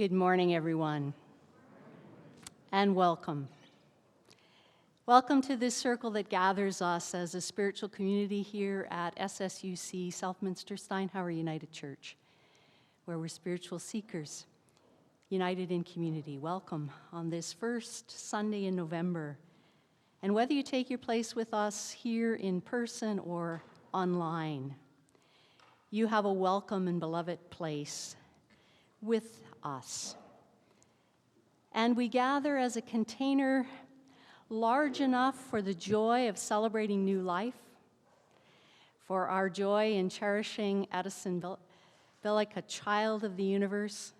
Good morning, everyone, and welcome. Welcome to this circle that gathers us as a spiritual community here at SSUC, Southminster Steinhauer United Church, where we're spiritual seekers, united in community. Welcome on this first Sunday in November. And whether you take your place with us here in person or online, you have a welcome and beloved place with us. And we gather as a container large enough for the joy of celebrating new life, for our joy in cherishing Edison Billick, a child of the universe,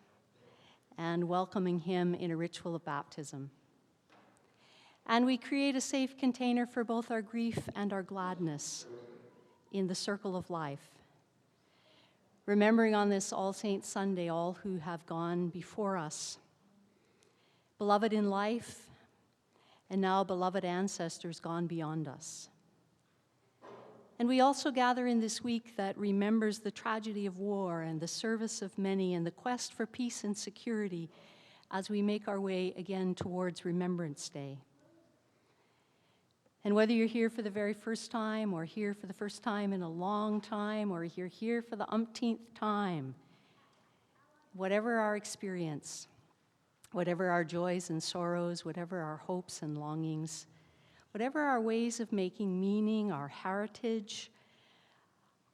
and welcoming him in a ritual of baptism. And we create a safe container for both our grief and our gladness in the circle of life, remembering on this All Saints Sunday all who have gone before us, beloved in life, and now beloved ancestors gone beyond us. And we also gather in this week that remembers the tragedy of war and the service of many and the quest for peace and security as we make our way again towards Remembrance Day. And whether you're here for the very first time or here for the first time in a long time or you're here for the umpteenth time, whatever our experience, whatever our joys and sorrows, whatever our hopes and longings, whatever our ways of making meaning, our heritage,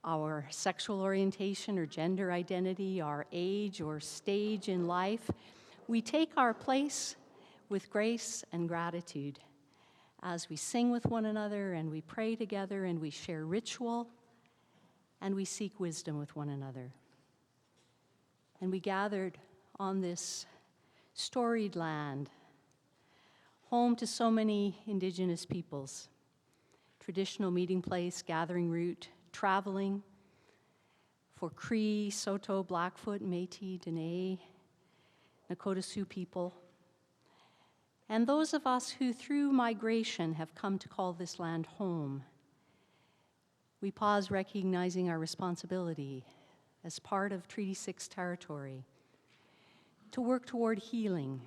our sexual orientation or gender identity, our age or stage in life, we take our place with grace and gratitude as we sing with one another and we pray together and we share ritual and we seek wisdom with one another. And we gathered on this storied land, home to so many Indigenous peoples, traditional meeting place, gathering route, traveling for Cree, Saulteaux, Blackfoot, Métis, Dene, Nakota Sioux people, and those of us who through migration have come to call this land home. We pause recognizing our responsibility as part of Treaty 6 territory to work toward healing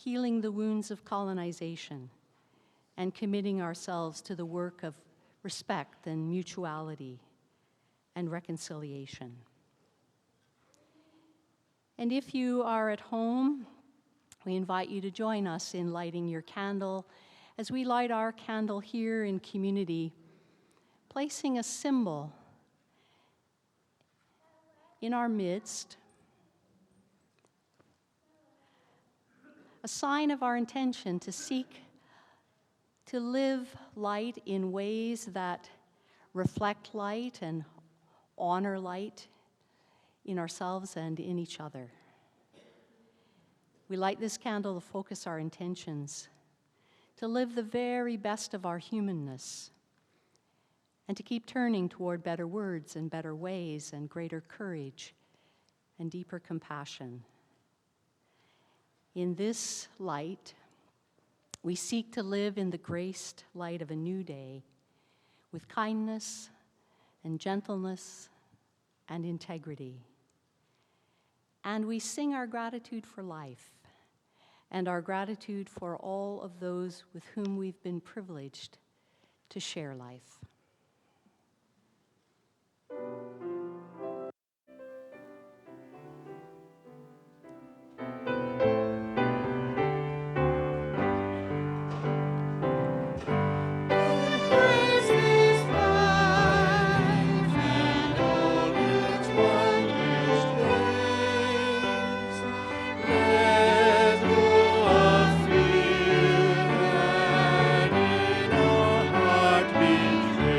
the wounds of colonization, and committing ourselves to the work of respect and mutuality and reconciliation. And if you are at home, we invite you to join us in lighting your candle as we light our candle here in community, placing a symbol in our midst, a sign of our intention to seek to live light in ways that reflect light and honor light in ourselves and in each other. We light this candle to focus our intentions, to live the very best of our humanness, and to keep turning toward better words and better ways and greater courage and deeper compassion. In this light, we seek to live in the graced light of a new day with kindness and gentleness and integrity. And we sing our gratitude for life and our gratitude for all of those with whom we've been privileged to share life. Let go of fear and in our heart be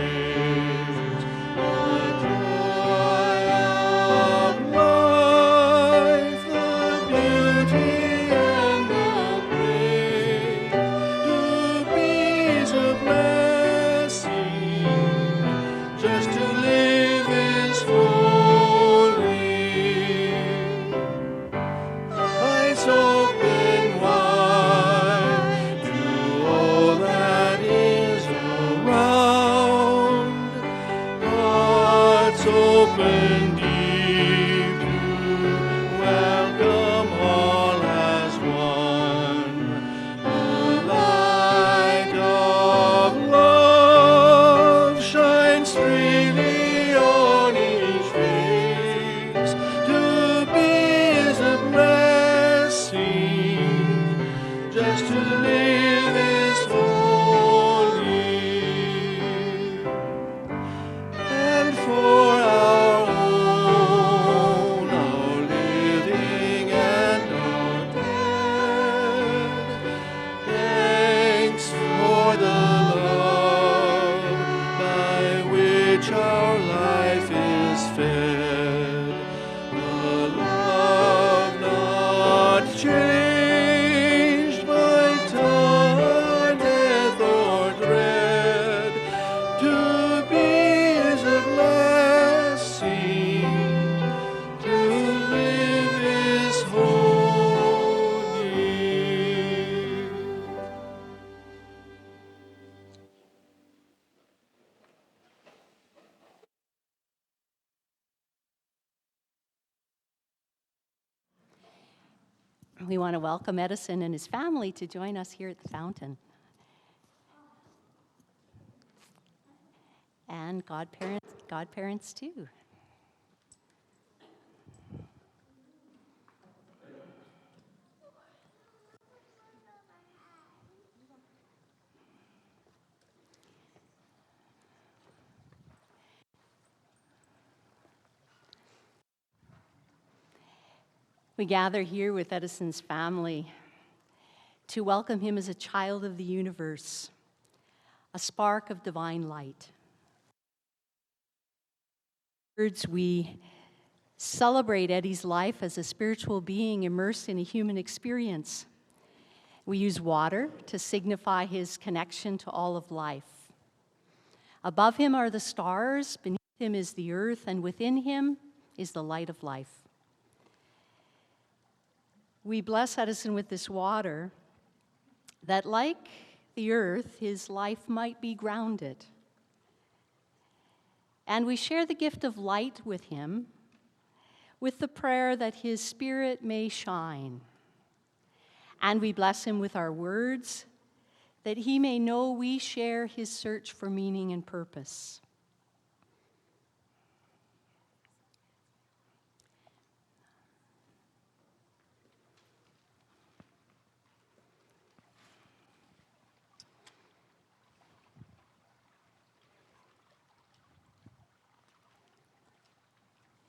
We want to welcome Edison and his family to join us here at the fountain. And godparents too. We gather here with Edison's family to welcome him as a child of the universe, a spark of divine light. We celebrate Eddie's life as a spiritual being immersed in a human experience. We use water to signify his connection to all of life. Above him are the stars, beneath him is the earth, and within him is the light of life. We bless Edison with this water that, like the earth, his life might be grounded. And we share the gift of light with him with the prayer that his spirit may shine. And we bless him with our words that he may know we share his search for meaning and purpose.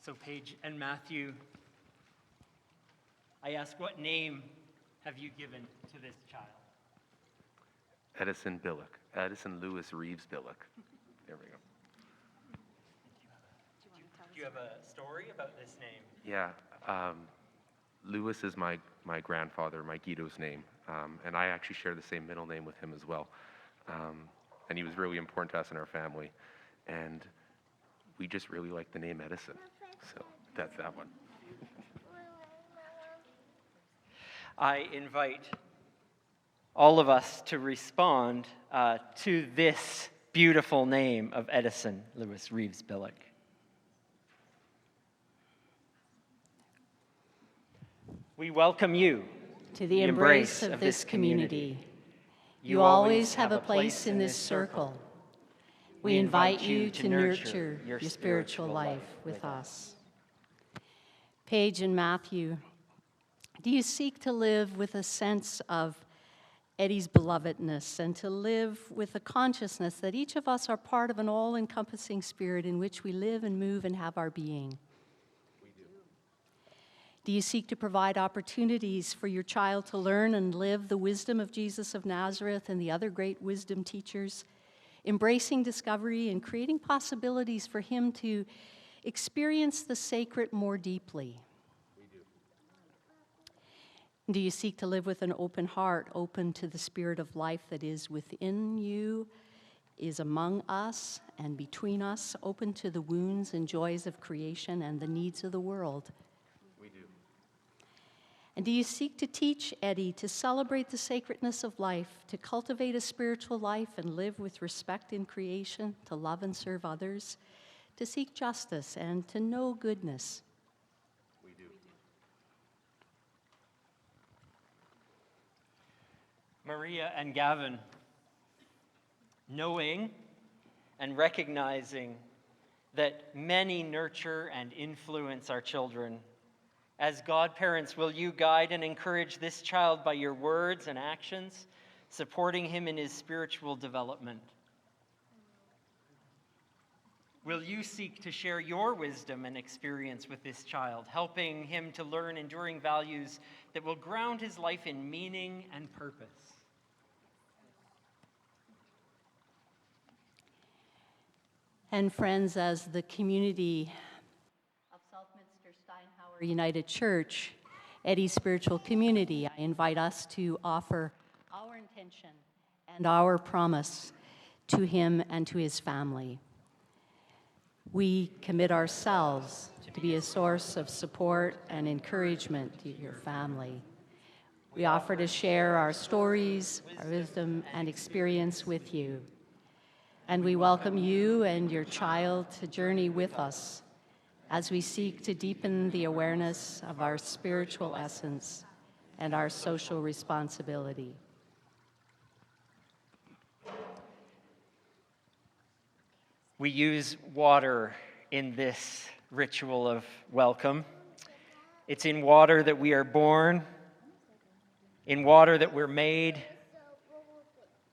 So Paige and Matthew, I ask, what name have you given to this child? Edison Billick. Edison Lewis Reeves Billick. There we go. Do you have a story about this name? Yeah. Lewis is my grandfather, my Guido's name. And I actually share the same middle name with him as well. And he was really important to us in our family. And we just really like the name Edison. So that's that one. I invite all of us to respond to this beautiful name of Edison Lewis Reeves Billick. We welcome you to the embrace of this community. You always have a place in this circle. We invite you to nurture your spiritual life with us. Paige and Matthew, do you seek to live with a sense of Eddie's belovedness and to live with a consciousness that each of us are part of an all-encompassing spirit in which we live and move and have our being? We do. Do you seek to provide opportunities for your child to learn and live the wisdom of Jesus of Nazareth and the other great wisdom teachers, embracing discovery and creating possibilities for him to experience the sacred more deeply? We do. Do you seek to live with an open heart, open to the spirit of life that is within you, is among us and between us, open to the wounds and joys of creation and the needs of the world? We do. And do you seek to teach Eddie to celebrate the sacredness of life, to cultivate a spiritual life and live with respect in creation, to love and serve others, to seek justice and to know goodness? We do. Maria and Gavin, knowing and recognizing that many nurture and influence our children, as godparents, will you guide and encourage this child by your words and actions, supporting him in his spiritual development? Will you seek to share your wisdom and experience with this child, helping him to learn enduring values that will ground his life in meaning and purpose? And friends, as the community of Southminster Steinhauer United Church, Eddie's spiritual community, I invite us to offer our intention and our promise to him and to his family. We commit ourselves to be a source of support and encouragement to your family. We offer to share our stories, our wisdom, and experience with you. And we welcome you and your child to journey with us as we seek to deepen the awareness of our spiritual essence and our social responsibility. We use water in this ritual of welcome. It's in water that we are born, in water that we're made.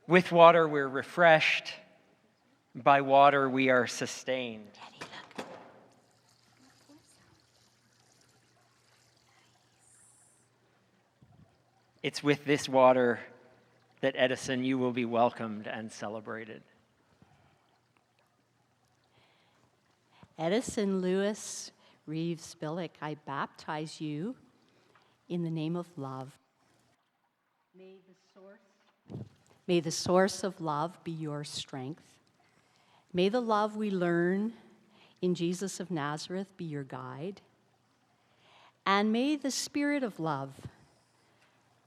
With water we're refreshed. By water we are sustained. It's with this water that, Edison, you will be welcomed and celebrated. Edison Lewis Reeves Billick, I baptize you in the name of love. May the source of love be your strength. May the love we learn in Jesus of Nazareth be your guide. And may the spirit of love,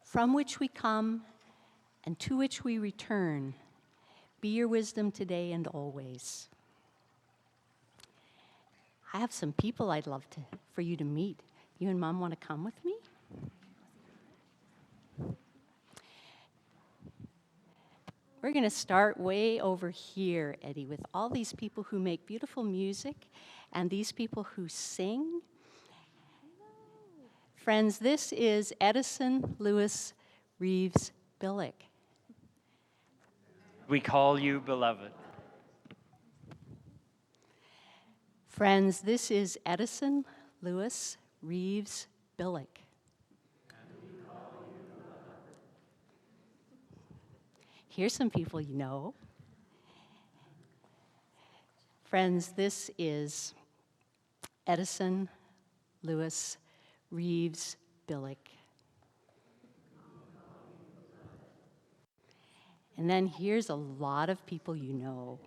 from which we come and to which we return, be your wisdom today and always. I have some people I'd love for you to meet. You and Mom want to come with me? We're going to start way over here, Eddie, with all these people who make beautiful music and these people who sing. Friends, this is Edison Lewis Reeves Billick. We call you beloved. Friends, this is Edison Lewis Reeves Billick. Here's some people you know. Friends, this is Edison Lewis Reeves Billick. And then here's a lot of people you know.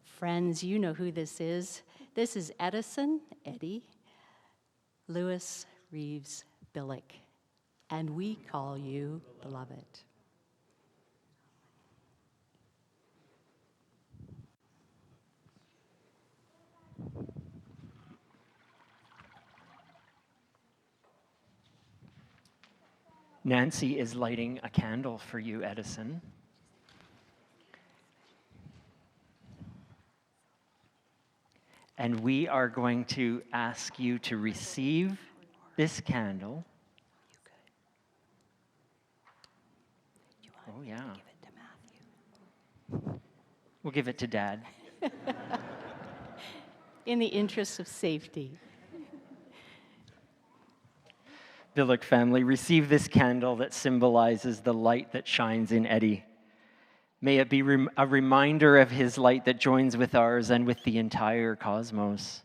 Friends, you know who this is. This is Edison, Eddie, Lewis Reeves Billick, and we call you beloved. Nancy is lighting a candle for you, Edison. And we are going to ask you to receive this candle. Oh, yeah. Give it to Matthew. We'll give it to Dad. In the interest of safety. Billick family, receive this candle that symbolizes the light that shines in Eddie. May it be a reminder of his light that joins with ours and with the entire cosmos.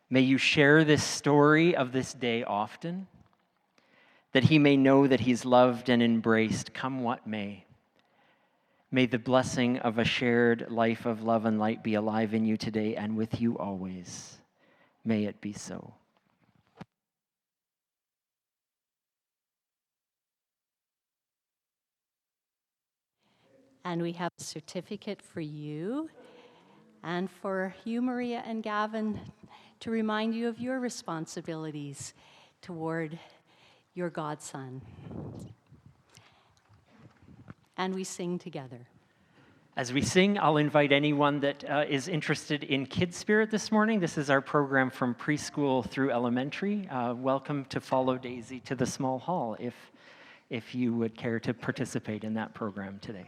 May you share this story of this day often, that he may know that he's loved and embraced, come what may. May the blessing of a shared life of love and light be alive in you today and with you always. May it be so. And we have a certificate for you and for you, Maria and Gavin, to remind you of your responsibilities toward your godson. And we sing together. As we sing, I'll invite anyone that is interested in Kids Spirit this morning. This is our program from preschool through elementary. Welcome to follow Daisy to the small hall if you would care to participate in that program today.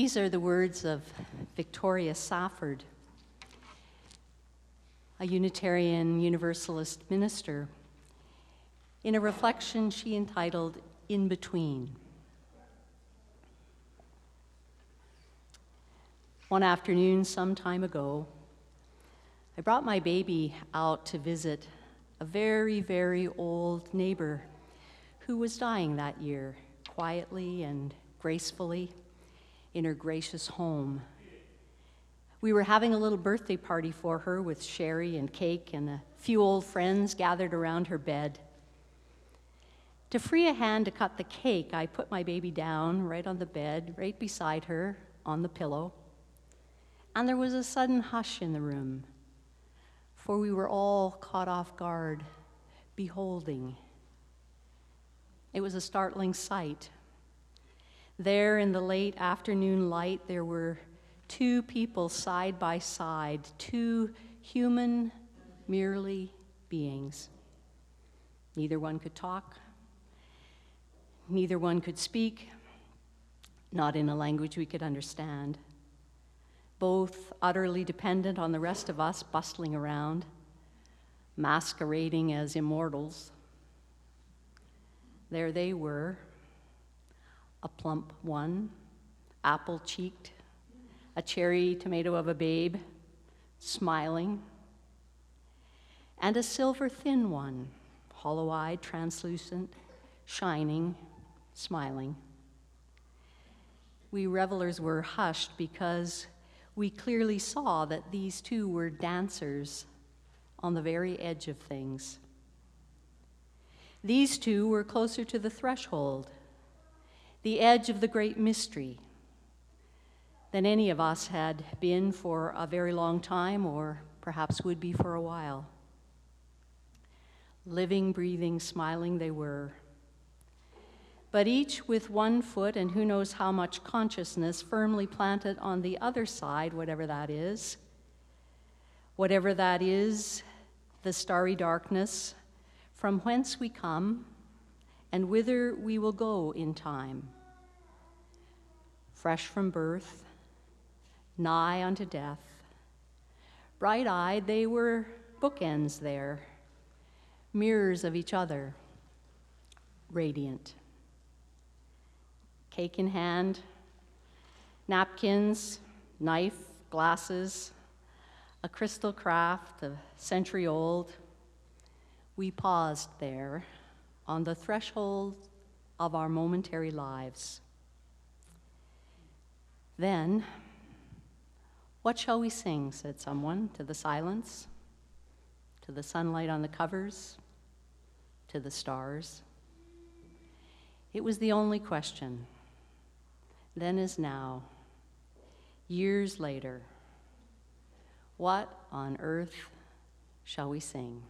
These are the words of Victoria Safford, a Unitarian Universalist minister, in a reflection she entitled In Between. One afternoon some time ago, I brought my baby out to visit a very, very old neighbor who was dying that year, quietly and gracefully in her gracious home. We were having a little birthday party for her with sherry and cake and a few old friends gathered around her bed. To free a hand to cut the cake, I put my baby down right on the bed, right beside her on the pillow. And there was a sudden hush in the room, for we were all caught off guard, beholding. It was a startling sight. There in the late afternoon light, there were two people side by side, two human, merely beings. Neither one could talk, neither one could speak, not in a language we could understand. Both utterly dependent on the rest of us bustling around, masquerading as immortals. There they were, a plump one, apple-cheeked, a cherry tomato of a babe, smiling, and a silver-thin one, hollow-eyed, translucent, shining, smiling. We revelers were hushed because we clearly saw that these two were dancers on the very edge of things. These two were closer to the threshold, the edge of the great mystery, than any of us had been for a very long time, or perhaps would be for a while. Living, breathing, smiling they were, but each with one foot and who knows how much consciousness firmly planted on the other side, whatever that is. Whatever that is, the starry darkness, from whence we come and whither we will go in time. Fresh from birth, nigh unto death, bright-eyed, they were bookends there, mirrors of each other, radiant. Cake in hand, napkins, knife, glasses, a crystal craft, a century old. We paused there on the threshold of our momentary lives. Then, what shall we sing, said someone, to the silence, to the sunlight on the covers, to the stars. It was the only question. Then as now, years later, what on earth shall we sing?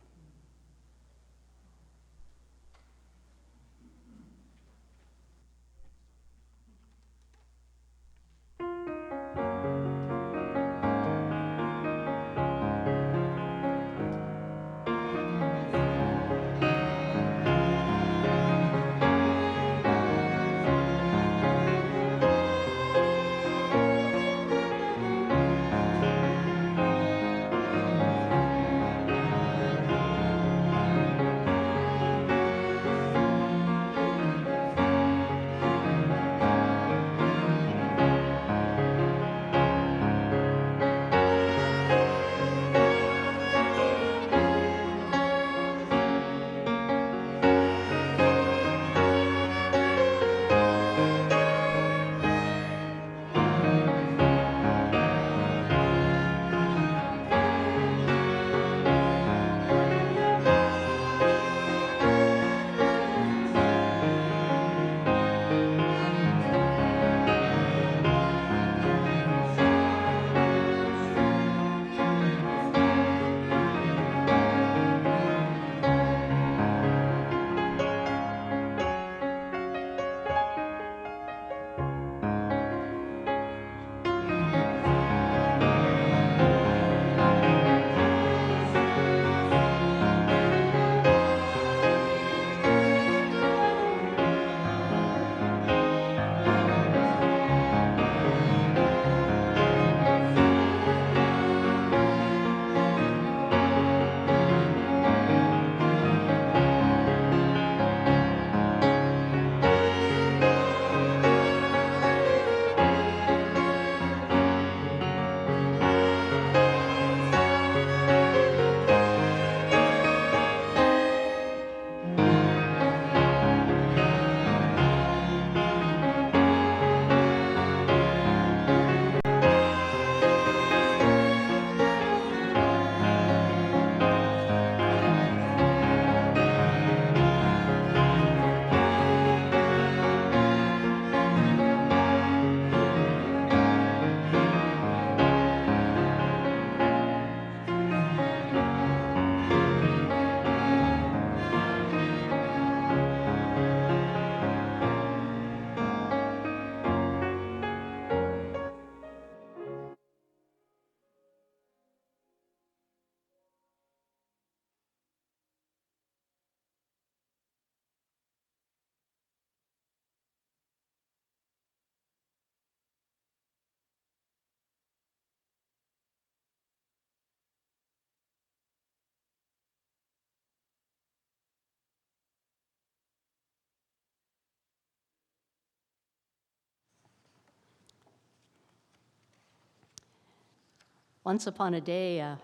Once upon a day, a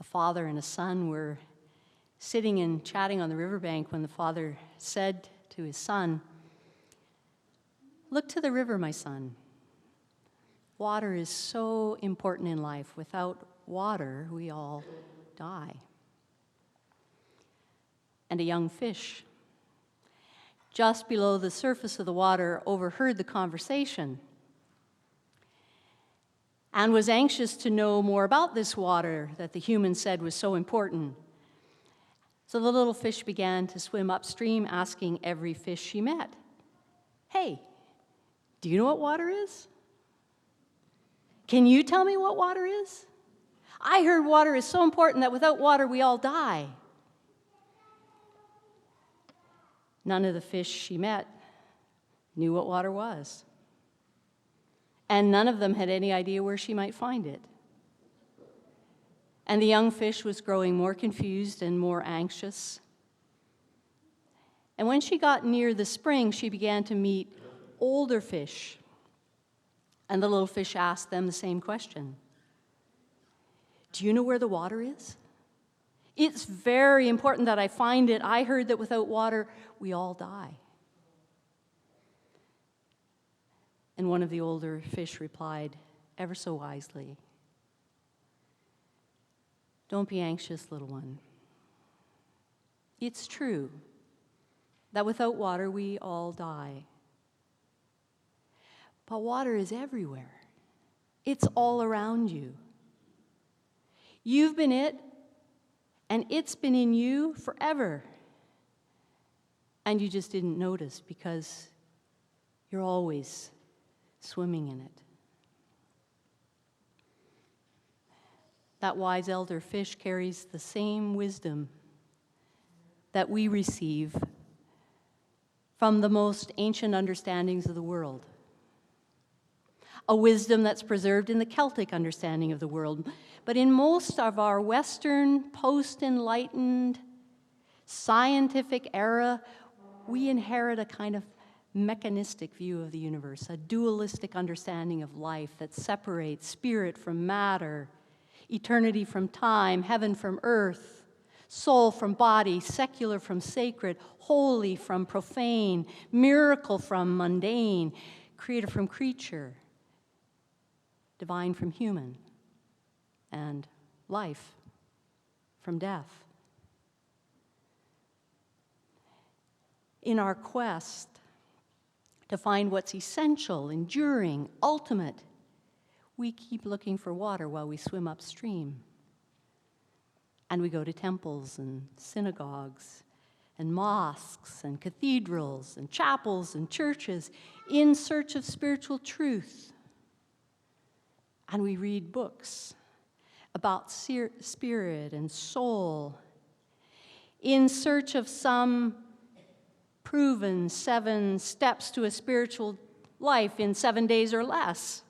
father and a son were sitting and chatting on the riverbank when the father said to his son, "Look to the river, my son. Water is so important in life. Without water, we all die." And a young fish, just below the surface of the water, overheard the conversation and was anxious to know more about this water that the human said was so important. So the little fish began to swim upstream, asking every fish she met, "Hey, do you know what water is? Can you tell me what water is? I heard water is so important that without water we all die." None of the fish she met knew what water was, and none of them had any idea where she might find it. And the young fish was growing more confused and more anxious. And when she got near the spring, she began to meet older fish. And the little fish asked them the same question. "Do you know where the water is? It's very important that I find it. I heard that without water, we all die." And one of the older fish replied, ever so wisely, "Don't be anxious, little one. It's true that without water, we all die. But water is everywhere. It's all around you. You've been it, and it's been in you forever. And you just didn't notice because you're always swimming in it." That wise elder fish carries the same wisdom that we receive from the most ancient understandings of the world. A wisdom that's preserved in the Celtic understanding of the world. But in most of our Western, post-enlightened, scientific era, we inherit a kind of mechanistic view of the universe, a dualistic understanding of life that separates spirit from matter, eternity from time, heaven from earth, soul from body, secular from sacred, holy from profane, miracle from mundane, creator from creature, divine from human, and life from death. In our quest to find what's essential, enduring, ultimate, we keep looking for water while we swim upstream. And we go to temples and synagogues and mosques and cathedrals and chapels and churches in search of spiritual truth. And we read books about spirit and soul in search of some proven 7 steps to a spiritual life in 7 days or less.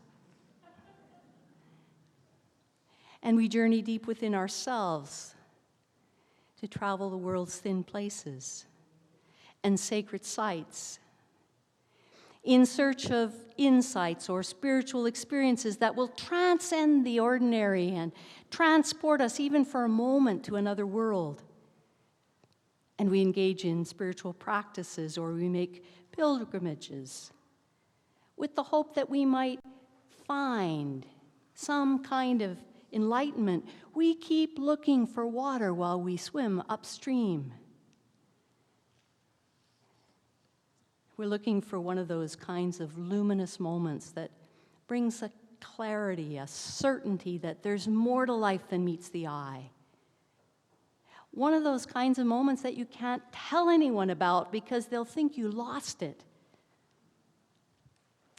And we journey deep within ourselves to travel the world's thin places and sacred sites in search of insights or spiritual experiences that will transcend the ordinary and transport us even for a moment to another world. And we engage in spiritual practices or we make pilgrimages with the hope that we might find some kind of enlightenment. We keep looking for water while we swim upstream. We're looking for one of those kinds of luminous moments that brings a clarity, a certainty that there's more to life than meets the eye. One of those kinds of moments that you can't tell anyone about because they'll think you lost it.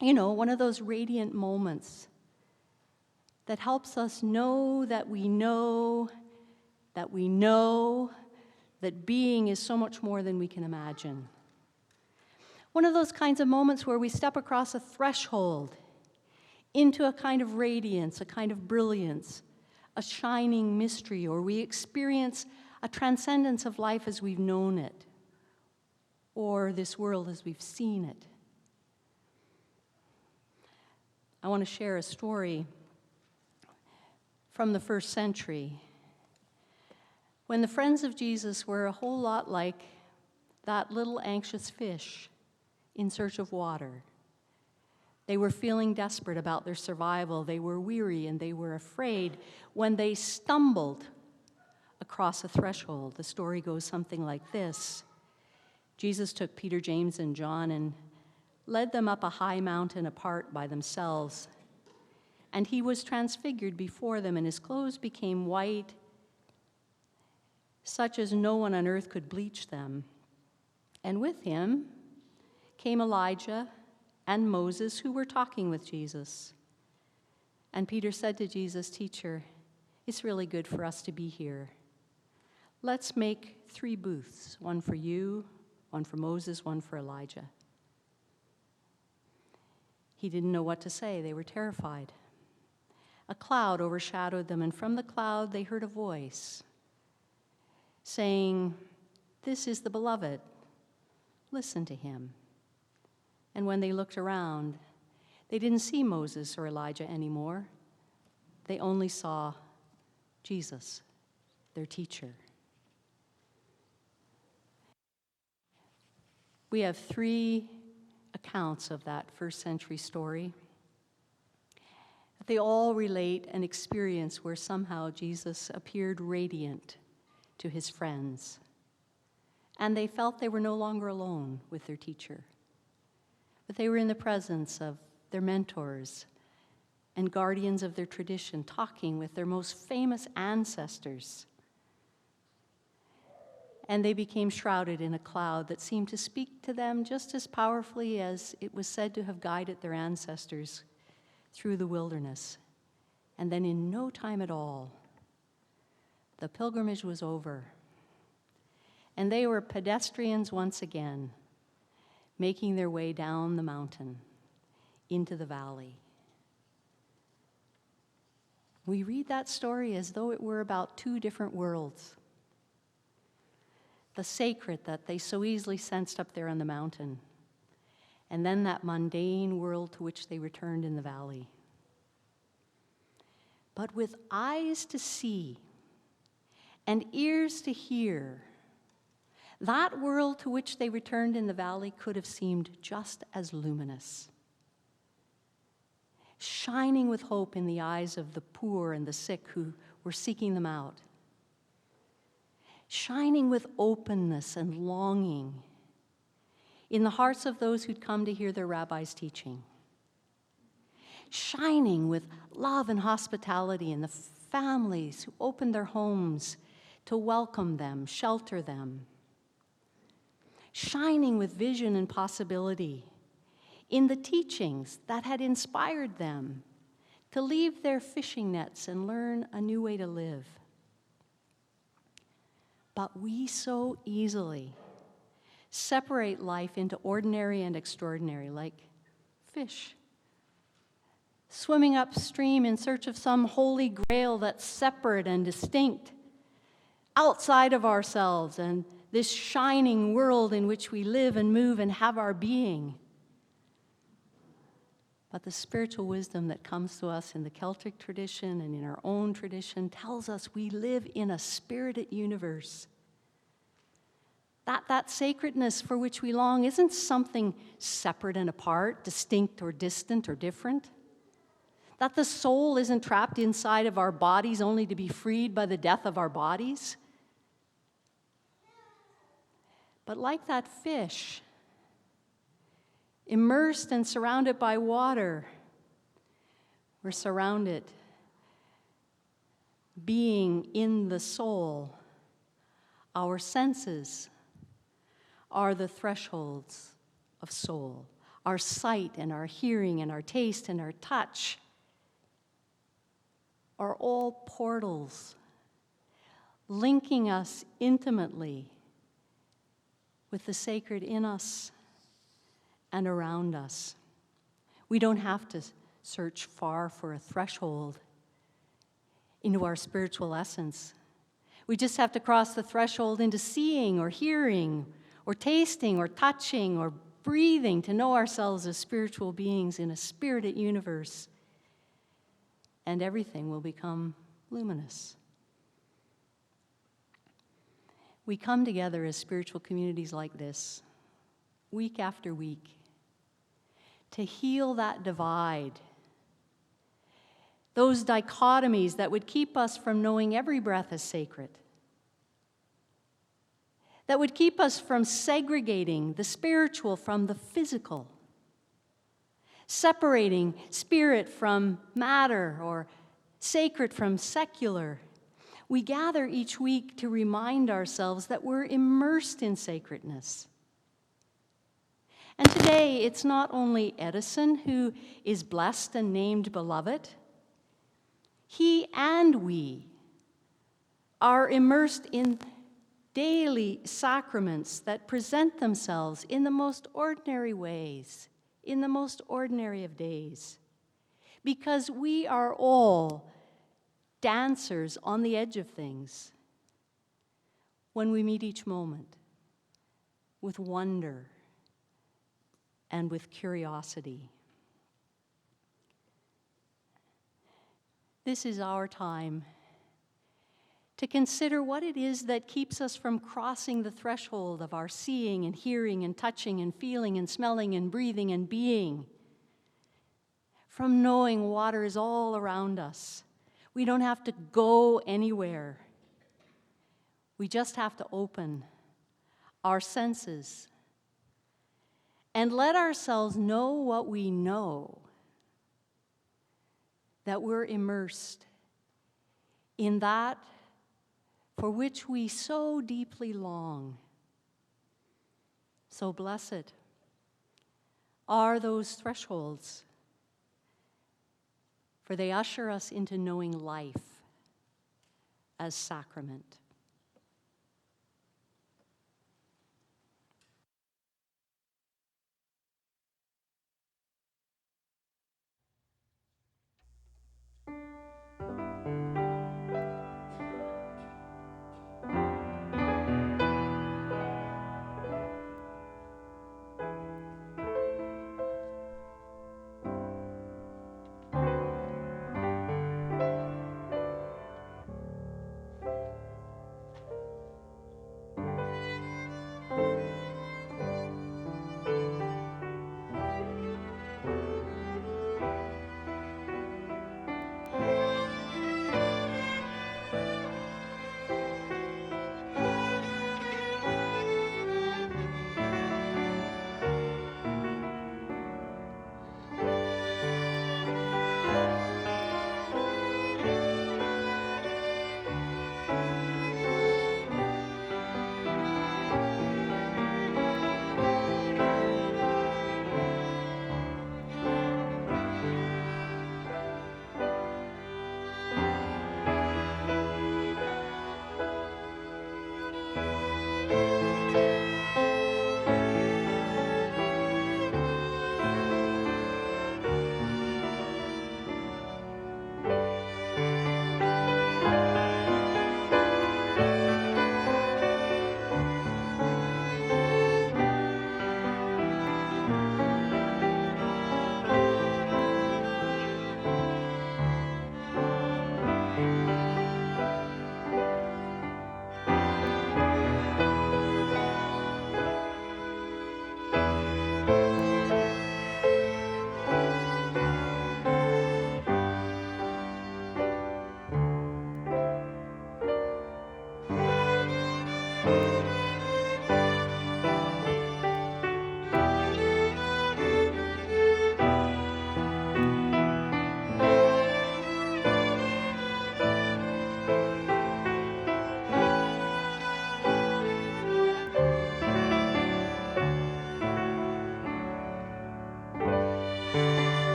You know, one of those radiant moments that helps us know that we know that we know that being is so much more than we can imagine. One of those kinds of moments where we step across a threshold into a kind of radiance, a kind of brilliance, a shining mystery, or we experience a transcendence of life as we've known it, or this world as we've seen it. I want to share a story from the first century, when the friends of Jesus were a whole lot like that little anxious fish in search of water. They were feeling desperate about their survival. They were weary and they were afraid when they stumbled across a threshold. The story goes something like this. Jesus took Peter, James, and John and led them up a high mountain apart by themselves. And he was transfigured before them, and his clothes became white, such as no one on earth could bleach them. And with him came Elijah and Moses, who were talking with Jesus. And Peter said to Jesus, "Teacher, it's really good for us to be here. Let's make 3 booths, one for you, one for Moses, one for Elijah." He didn't know what to say. They were terrified. A cloud overshadowed them, and from the cloud they heard a voice saying, "This is the beloved. Listen to him." And when they looked around, they didn't see Moses or Elijah anymore. They only saw Jesus, their teacher. We have 3 accounts of that first century story. They all relate an experience where somehow Jesus appeared radiant to his friends, and they felt they were no longer alone with their teacher, but they were in the presence of their mentors and guardians of their tradition, talking with their most famous ancestors. And they became shrouded in a cloud that seemed to speak to them just as powerfully as it was said to have guided their ancestors through the wilderness. And then in no time at all, the pilgrimage was over. And they were pedestrians once again, making their way down the mountain into the valley. We read that story as though it were about 2 different worlds. The sacred that they so easily sensed up there on the mountain, and then that mundane world to which they returned in the valley. But with eyes to see and ears to hear, that world to which they returned in the valley could have seemed just as luminous, shining with hope in the eyes of the poor and the sick who were seeking them out, shining with openness and longing in the hearts of those who'd come to hear their rabbi's teaching, shining with love and hospitality in the families who opened their homes to welcome them, shelter them, shining with vision and possibility in the teachings that had inspired them to leave their fishing nets and learn a new way to live. But we so easily separate life into ordinary and extraordinary, like fish swimming upstream in search of some holy grail that's separate and distinct, outside of ourselves and this shining world in which we live and move and have our being. But the spiritual wisdom that comes to us in the Celtic tradition and in our own tradition tells us we live in a spirited universe. That sacredness for which we long isn't something separate and apart, distinct or distant or different. That the soul isn't trapped inside of our bodies only to be freed by the death of our bodies. But like that fish, immersed and surrounded by water, we're surrounded, being in the soul. Our senses are the thresholds of soul. Our sight and our hearing and our taste and our touch are all portals linking us intimately with the sacred in us and around us. We don't have to search far for a threshold into our spiritual essence. We just have to cross the threshold into seeing or hearing or tasting or touching or breathing to know ourselves as spiritual beings in a spirited universe. And everything will become luminous. We come together as spiritual communities like this, week after week, to heal that divide, those dichotomies that would keep us from knowing every breath as sacred, that would keep us from segregating the spiritual from the physical, separating spirit from matter or sacred from secular. We gather each week to remind ourselves that we're immersed in sacredness. And today, it's not only Edison who is blessed and named beloved. He and we are immersed in daily sacraments that present themselves in the most ordinary ways, in the most ordinary of days, because we are all dancers on the edge of things when we meet each moment with wonder and with curiosity. This is our time to consider what it is that keeps us from crossing the threshold of our seeing and hearing and touching and feeling and smelling and breathing and being, from knowing water is all around us. We don't have to go anywhere. We just have to open our senses and let ourselves know what we know, that we're immersed in that for which we so deeply long. So blessed are those thresholds, for they usher us into knowing life as sacrament.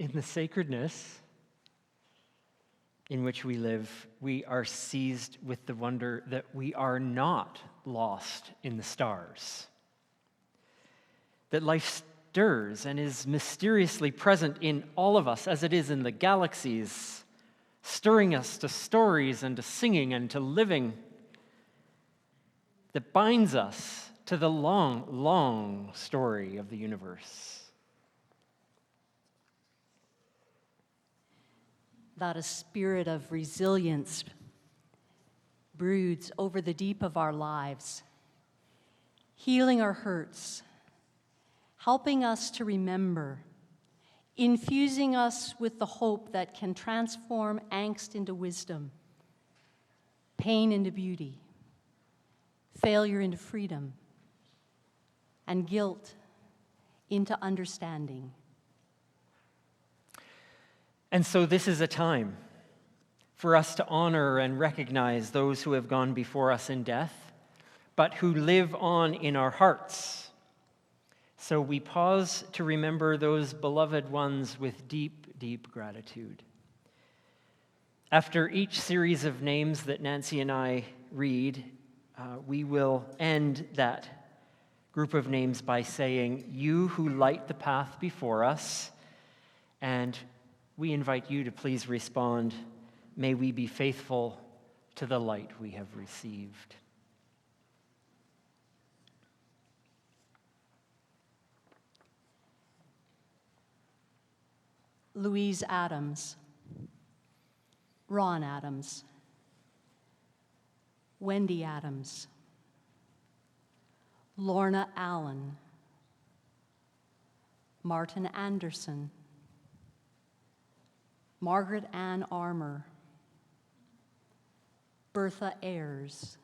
In the sacredness in which we live, we are seized with the wonder that we are not lost in the stars, that life stirs and is mysteriously present in all of us as it is in the galaxies, stirring us to stories and to singing and to living, that binds us to the long, long story of the universe. That a spirit of resilience broods over the deep of our lives, healing our hurts, helping us to remember, infusing us with the hope that can transform angst into wisdom, pain into beauty, failure into freedom, and guilt into understanding. And so this is a time for us to honor and recognize those who have gone before us in death, but who live on in our hearts. So we pause to remember those beloved ones with deep, deep gratitude. After each series of names that Nancy and I read, we will end that group of names by saying, "You who light the path before us," and we invite you to please respond, "May we be faithful to the light we have received." Louise Adams, Ron Adams, Wendy Adams, Lorna Allen, Martin Anderson, Margaret Ann Armour, Bertha Ayers,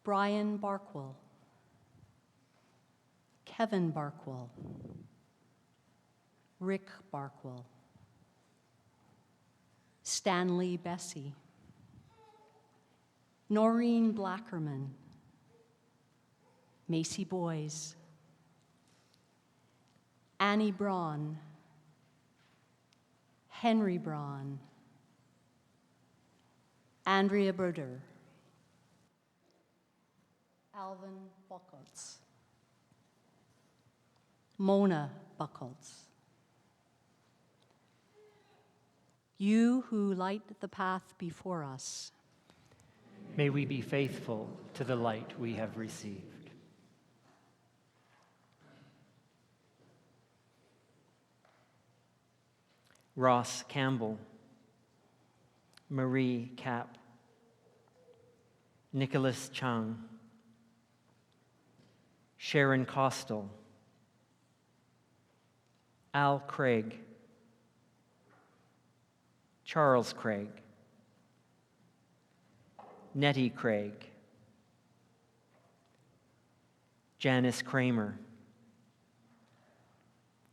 Brian Barkwell, Kevin Barkwell, Rick Barkwell, Stanley Bessie, Noreen Blackerman, Macy Boys, Annie Braun, Henry Braun, Andrea Berder, Alvin Buckholz, Mona Buckholz. You who light the path before us, May we be faithful to the light we have received. Ross Campbell, Marie Kapp, Nicholas Chung, Sharon Costel, Al Craig, Charles Craig, Nettie Craig, Janice Kramer,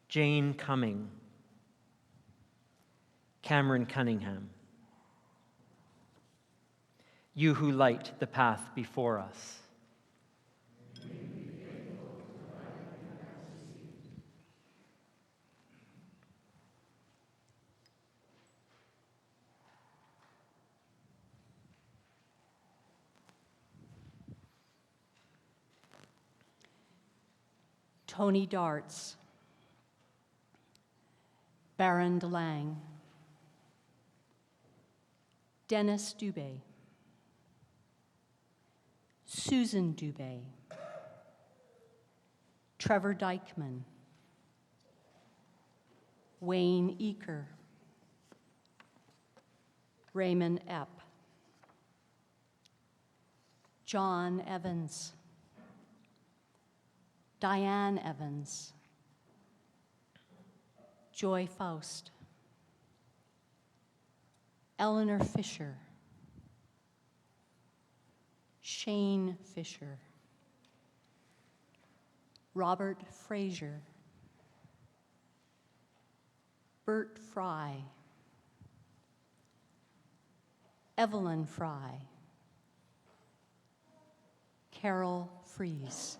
Jane Cumming, Cameron Cunningham. You who light the path before us. Tony Darts, Baron DeLang, Dennis Dubé, Susan Dubé, Trevor Dykman, Wayne Eaker, Raymond Epp, John Evans, Diane Evans, Joy Faust, Eleanor Fisher, Shane Fisher, Robert Frazier, Bert Fry, Evelyn Fry, Carol Fries.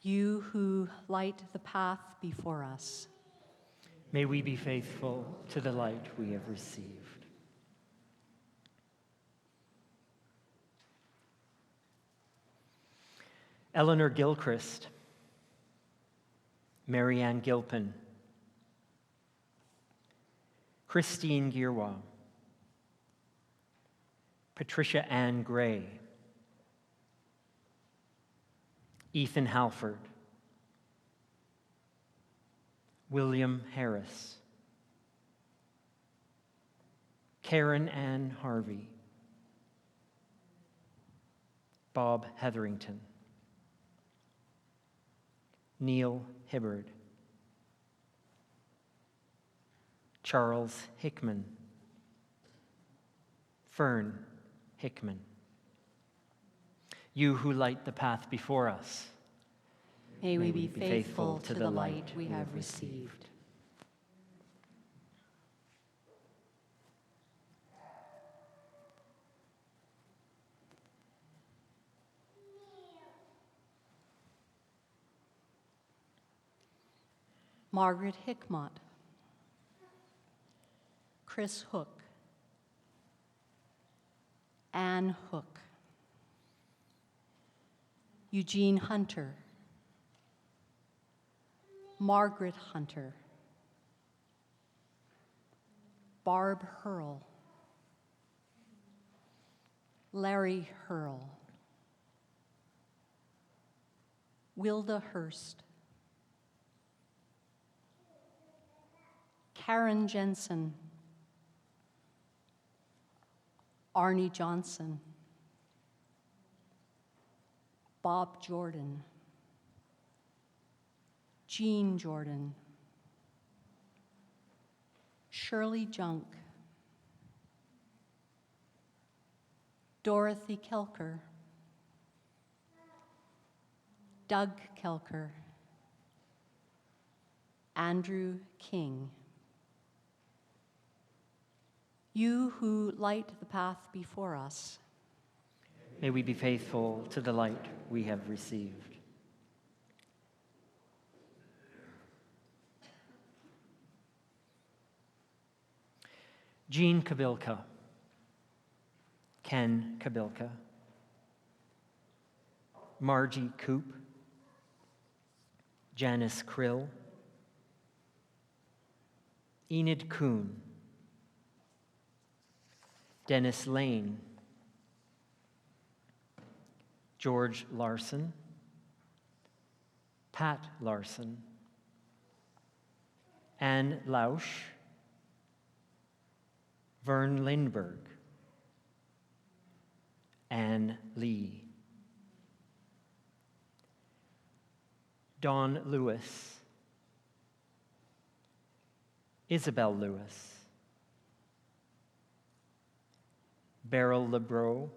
You who light the path before us, May we be faithful to the light we have received. Eleanor Gilchrist, Marianne Gilpin, Christine Girwa, Patricia Ann Gray, Ethan Halford, William Harris, Karen Ann Harvey, Bob Hetherington, Neil Hibbard, Charles Hickman, Fern Hickman. You who light the path before us, may we be faithful to the light we have received. Margaret Hickmott, Chris Hook, Anne Hook, Eugene Hunter, Margaret Hunter, Barb Hurl, Larry Hurl, Wilda Hurst, Karen Jensen, Arnie Johnson, Bob Jordan, Jean Jordan, Shirley Junk, Dorothy Kelker, Doug Kelker, Andrew King. You who light the path before us, may we be faithful to the light we have received. Jean Kabilka, Ken Kabilka, Margie Coop, Janice Krill, Enid Kuhn, Dennis Lane, George Larson, Pat Larson, Anne Lausch, Vern Lindberg, Anne Lee, Dawn Lewis, Isabel Lewis, Beryl LeBreau,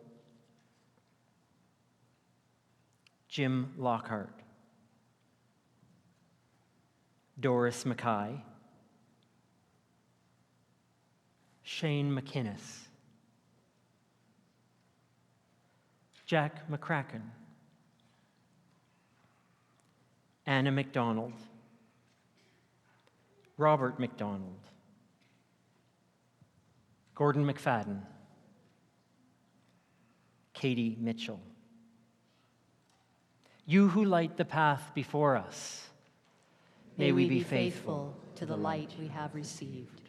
Jim Lockhart, Doris Mackay, Shane McInnes, Jack McCracken, Anna McDonald, Robert McDonald, Gordon McFadden, Katie Mitchell. You who light the path before us, may we be faithful to the light we have received.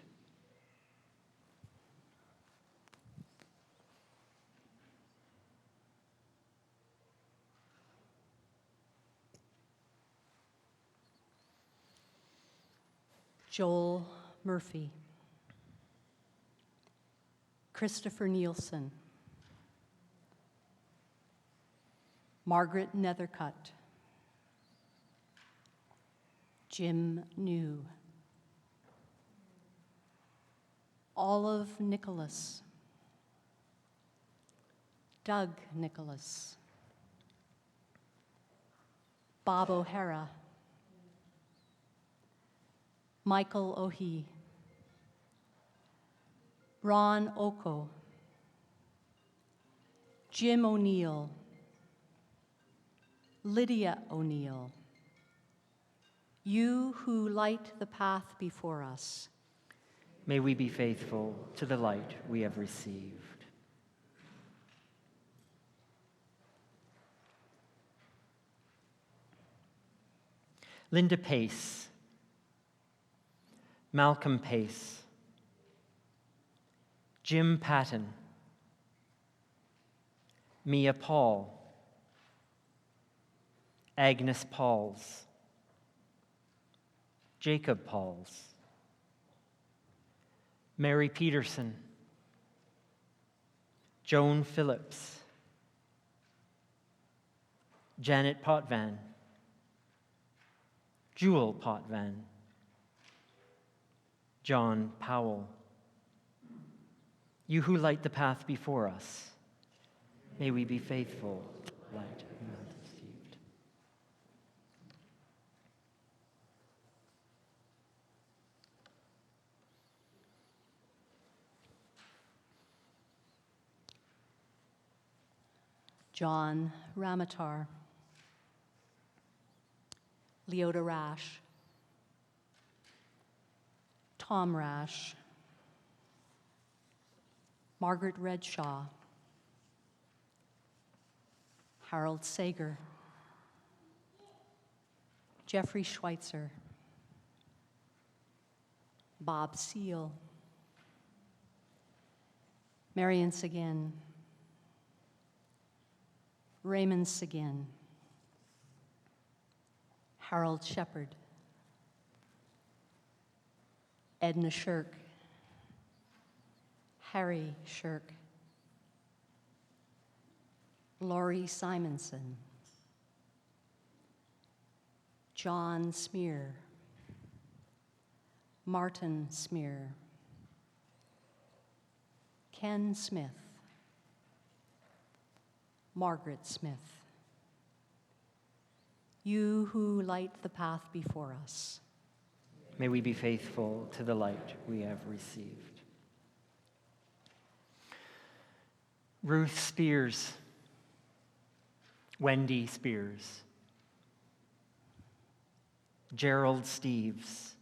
Joel Murphy, Christopher Nielsen, Margaret Nethercutt, Jim New, Olive Nicholas, Doug Nicholas, Bob O'Hara, Michael Ohi, Ron Oko, Jim O'Neill, Lydia O'Neill, you who light the path before us. May we be faithful to the light we have received. Linda Pace, Malcolm Pace, Jim Patton, Mia Paul, Agnes Pauls, Jacob Pauls, Mary Peterson, Joan Phillips, Janet Potvin, Jewel Potvin, John Powell. You who light the path before us, may we be faithful to the light we have received. John Ramatar, Leota Rash, Tom Rash, Margaret Redshaw, Harold Sager, Jeffrey Schweitzer, Bob Seal, Marion Seguin, Raymond Seguin, Harold Shepard, Edna Shirk, Harry Shirk, Laurie Simonson, John Smear, Martin Smear, Ken Smith, Margaret Smith, you who light the path before us. May we be faithful to the light we have received. Ruth Spears, Wendy Spears, Gerald Steves,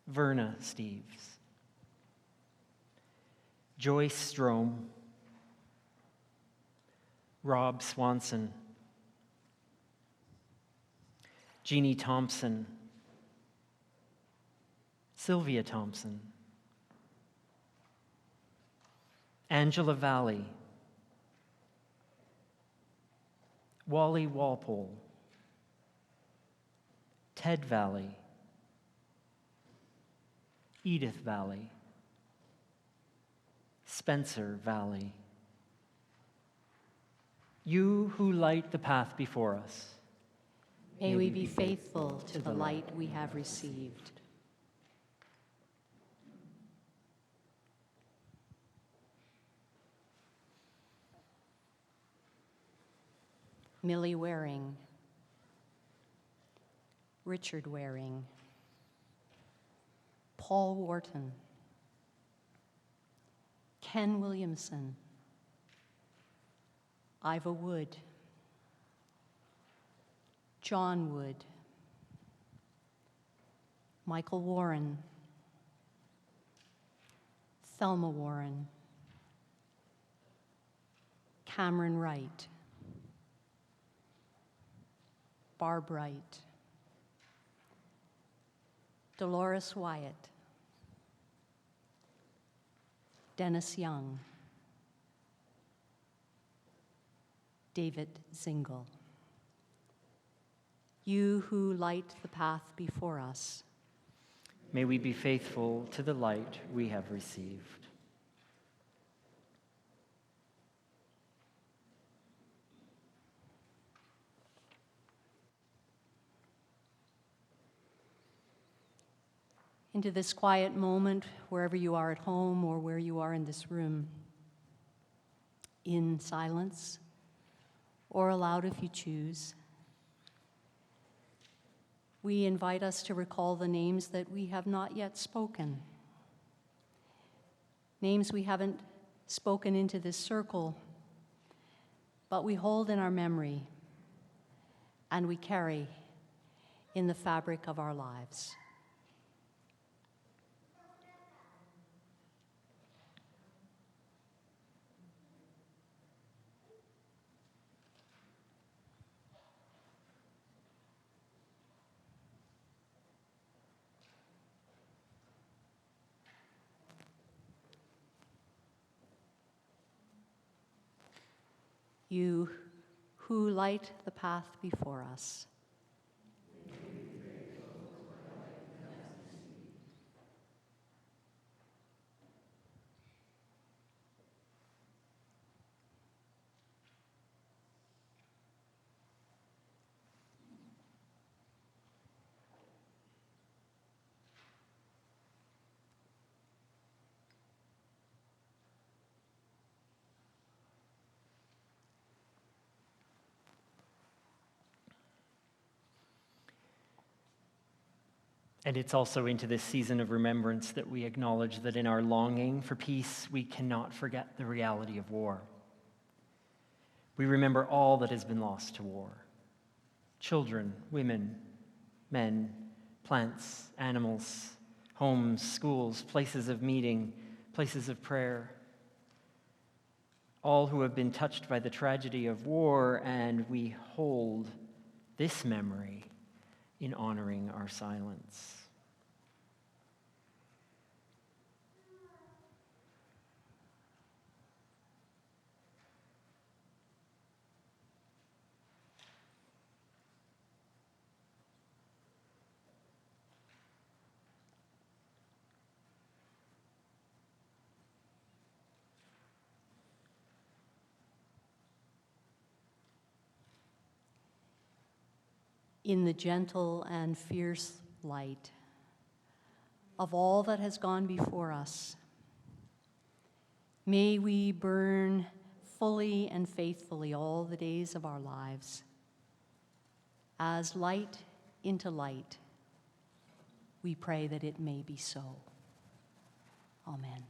Verna Steves, Joyce Strom, Rob Swanson, Jeannie Thompson, Sylvia Thompson, Angela Valley, Wally Walpole, Ted Valley, Edith Valley, Spencer Valley. You who light the path before us, May we be faithful to the light we have received. Millie Waring, Richard Waring, Paul Wharton, Ken Williamson, Iva Wood, John Wood, Michael Warren, Thelma Warren, Cameron Wright, Barb Wright, Dolores Wyatt, Dennis Young, David Zingle, you who light the path before us. May we be faithful to the light we have received. Into this quiet moment, wherever you are at home or where you are in this room, in silence or aloud if you choose, we invite us to recall the names that we have not yet spoken, names we haven't spoken into this circle, but we hold in our memory and we carry in the fabric of our lives. You who light the path before us. And it's also into this season of remembrance that we acknowledge that in our longing for peace, we cannot forget the reality of war. We remember all that has been lost to war: children, women, men, plants, animals, homes, schools, places of meeting, places of prayer. All who have been touched by the tragedy of war, and we hold this memory in honoring our silence. In the gentle and fierce light of all that has gone before us, may we burn fully and faithfully all the days of our lives as light into light. We pray that it may be so. Amen.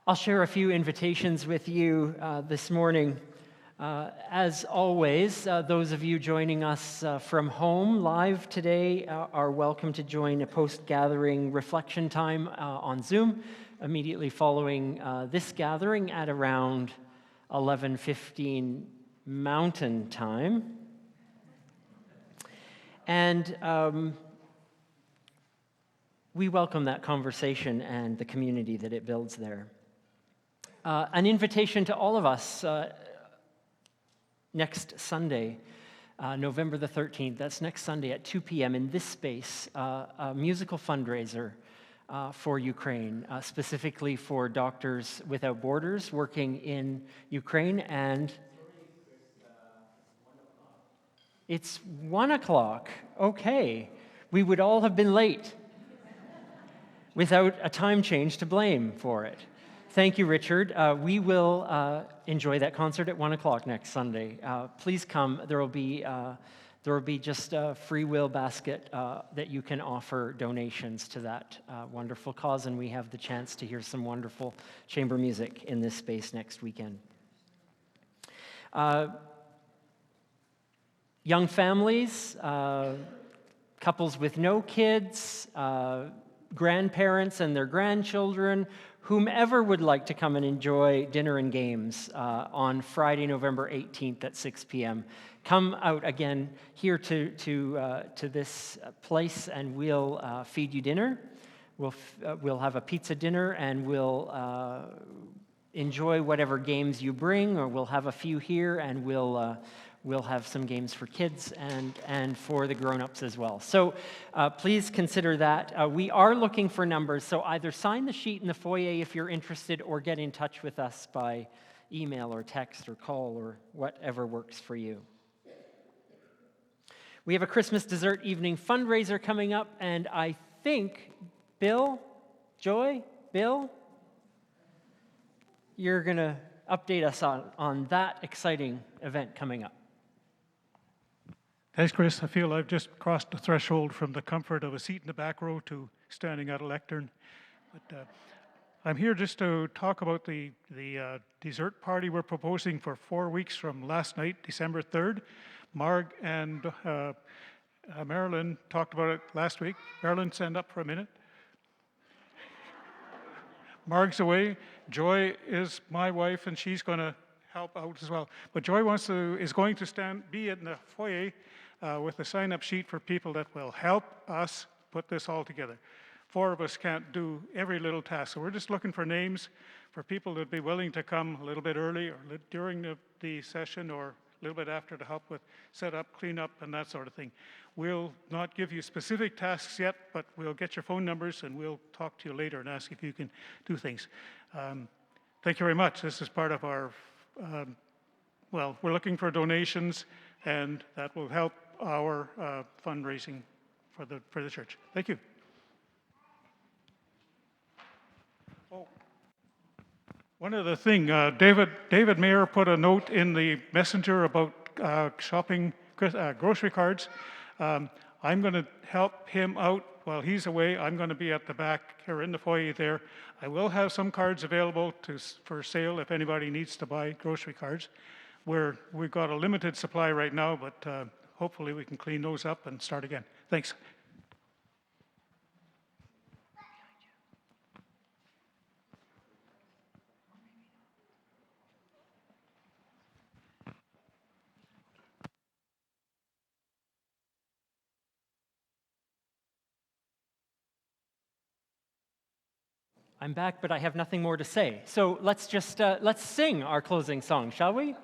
I'll share a few invitations with you this morning. As always, those of you joining us from home live today are welcome to join a post-gathering reflection time on Zoom immediately following this gathering at around 11:15 Mountain Time. And we welcome that conversation and the community that it builds there. An invitation to all of us next Sunday, November the 13th, that's next Sunday at 2 p.m. in this space, a musical fundraiser for Ukraine, specifically for Doctors Without Borders working in Ukraine. And it's 1 o'clock. Okay. We would all have been late without a time change to blame for it. Thank you, Richard. We will enjoy that concert at 1 o'clock next Sunday. Please come. There will be just a free will basket that you can offer donations to that wonderful cause, and we have the chance to hear some wonderful chamber music in this space next weekend. Young families, couples with no kids, grandparents and their grandchildren, whomever would like to come and enjoy dinner and games on Friday, November 18th at 6 p.m. Come out again here to this place, and we'll feed you dinner. We'll have a pizza dinner, and we'll enjoy whatever games you bring, or we'll have a few here, and we'll have some games for kids and for the grown-ups as well. So please consider that. We are looking for numbers, so either sign the sheet in the foyer if you're interested, or get in touch with us by email or text or call or whatever works for you. We have a Christmas dessert evening fundraiser coming up, and I think, Bill, you're going to update us on that exciting event coming up. Thanks, Chris. I feel I've just crossed the threshold from the comfort of a seat in the back row to standing at a lectern. But I'm here just to talk about the dessert party we're proposing for 4 weeks from last night, December 3rd. Marg and Marilyn talked about it last week. Marilyn, stand up for a minute. Marg's away. Joy is my wife, and she's going to help out as well. But Joy is going to be in the foyer with a sign-up sheet for people that will help us put this all together. 4 of us can't do every little task, so we're just looking for names for people that would be willing to come a little bit early or during the session, or a little bit after, to help with setup, cleanup, and that sort of thing. We'll not give you specific tasks yet, but we'll get your phone numbers and we'll talk to you later and ask if you can do things. Thank you very much. This is part of our, we're looking for donations, and that will help our fundraising for the church. Thank you. Oh, one other thing, David Mayer put a note in the messenger about shopping grocery cards. I'm going to help him out while he's away. I'm going to be at the back here in the foyer there. I will have some cards available for sale if anybody needs to buy grocery cards. We've got a limited supply right now, but hopefully we can clean those up and start again. Thanks. I'm back, but I have nothing more to say. So let's sing our closing song, shall we?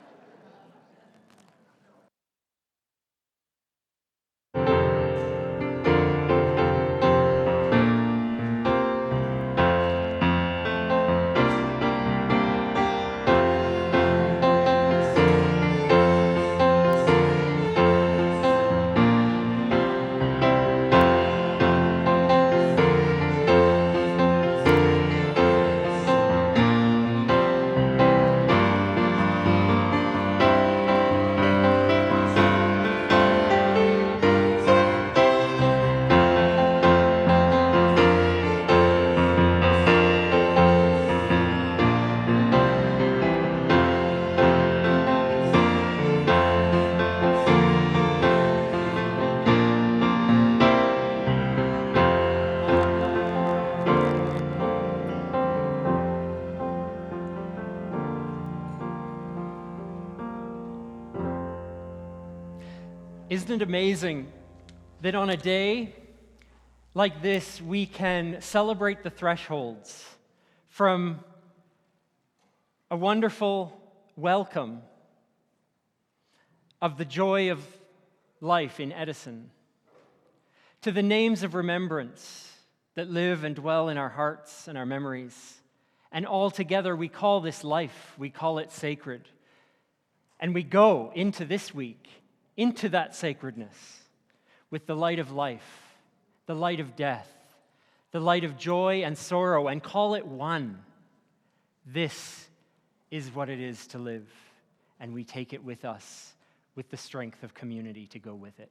Isn't it amazing that on a day like this, we can celebrate the thresholds from a wonderful welcome of the joy of life in Edison, to the names of remembrance that live and dwell in our hearts and our memories. And all together we call this life, we call it sacred. And we go into this week, into that sacredness, with the light of life, the light of death, the light of joy and sorrow, and call it one. This is what it is to live, and we take it with us with the strength of community to go with it.